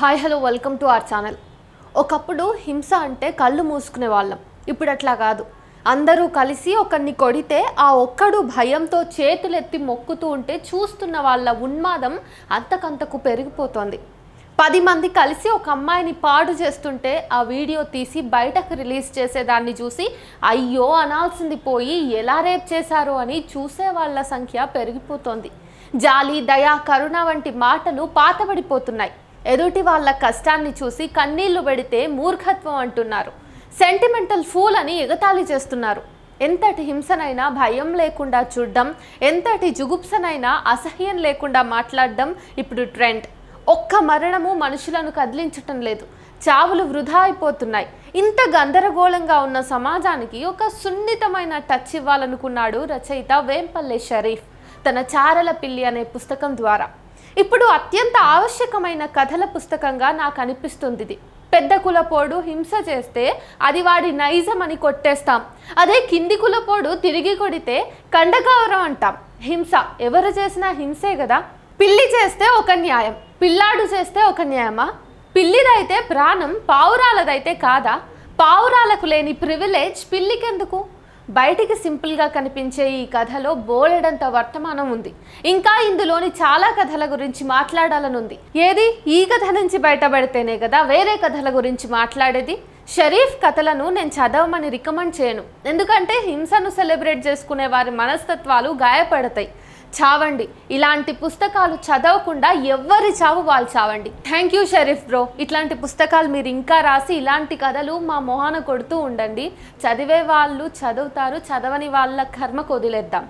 Hi hello welcome to our channel. ఒకప్పుడు హింస అంటే కళ్ళు మూసుకునే వాళ్ళం. ఇప్పుడు అట్లా కాదు. అందరూ కలిసి ఒకరిని కొడితే ఆ ఒక్కడు భయంతో చేతులెత్తి మొక్కుతూ ఉంటే చూస్తున్న వాళ్ళ ఉన్మాదం అంతకంతకు పెరిగిపోతోంది. 10 మంది కలిసి ఒక అమ్మాయిని పాడు చేస్తుంటే ఆ వీడియో తీసి బయటకు రిలీజ్ చేసేదాన్ని చూసి అయ్యో అనాల్సింది పోయి ఎలా రేప్ చేశారో అని చూసే వాళ్ళ సంఖ్య పెరిగిపోతోంది. జాలి, దయ, కరుణ వంటి మాటలు పాతబడిపోతున్నాయి. ఎదుటి వాళ్ళ కష్టాన్ని చూసి కన్నీళ్లు పెడితే మూర్ఖత్వం అంటున్నారు. సెంటిమెంటల్ ఫూల్ అని ఎగతాళి చేస్తున్నారు. ఎంతటి హింసనైనా భయం లేకుండా చూడడం, ఎంతటి జుగుప్సనైనా అసహ్యం లేకుండా మాట్లాడడం ఇప్పుడు ట్రెండ్. ఒక్క మరణము మనుషులను కదిలించటం లేదు. చావులు వృధా అయిపోతున్నాయి. ఇంత గందరగోళంగా ఉన్న సమాజానికి ఒక సున్నితమైన టచ్ ఇవ్వాలనుకున్నాడు రచయిత వేంపల్లె షరీఫ్ తన చారల పిల్లి అనే పుస్తకం ద్వారా. ఇప్పుడు అత్యంత ఆవశ్యకమైన కథల పుస్తకంగా నాకు అనిపిస్తుంది ఇది. పెద్ద కులపోడు హింస చేస్తే అది వాడి నైజం అని కొట్టేస్తాం. అదే కింది కులపోడు తిరిగి కొడితే కండగౌరవం అంటాం. హింస ఎవరు చేసినా హింసే కదా. పిల్లి చేస్తే ఒక న్యాయం, పిల్లాడు చేస్తే ఒక న్యాయమా? పిల్లిదైతే ప్రాణం, పావురాలదైతే కాదా? పావురాలకు లేని ప్రివిలేజ్ పిల్లికెందుకు? బయటికి సింపుల్గా కనిపించే ఈ కథలో బోలెడంత వర్తమానం ఉంది. ఇంకా ఇందులోని చాలా కథల గురించి మాట్లాడాలనుంది. ఏది ఈ కథ నుంచి బయటపడితేనే కదా వేరే కథల గురించి మాట్లాడేది. షరీఫ్ కథలను నేను చదవమని రికమెండ్ చేయను. ఎందుకంటే హింసను సెలబ్రేట్ చేసుకునే వారి మనస్తత్వాలు గాయపడతాయి. చావండి. ఇలాంటి పుస్తకాలు చదవకుండా ఎవ్వరి చావు వాళ్ళు చావండి. Thank you Sharif bro. ఇట్లాంటి పుస్తకాలు మీరు ఇంకా రాసి ఇలాంటి కథలు మా మొహాన కొడుతూ ఉండండి. చదివే వాళ్ళు చదువుతారు, చదవని వాళ్ళ కర్మకు వదిలేద్దాం.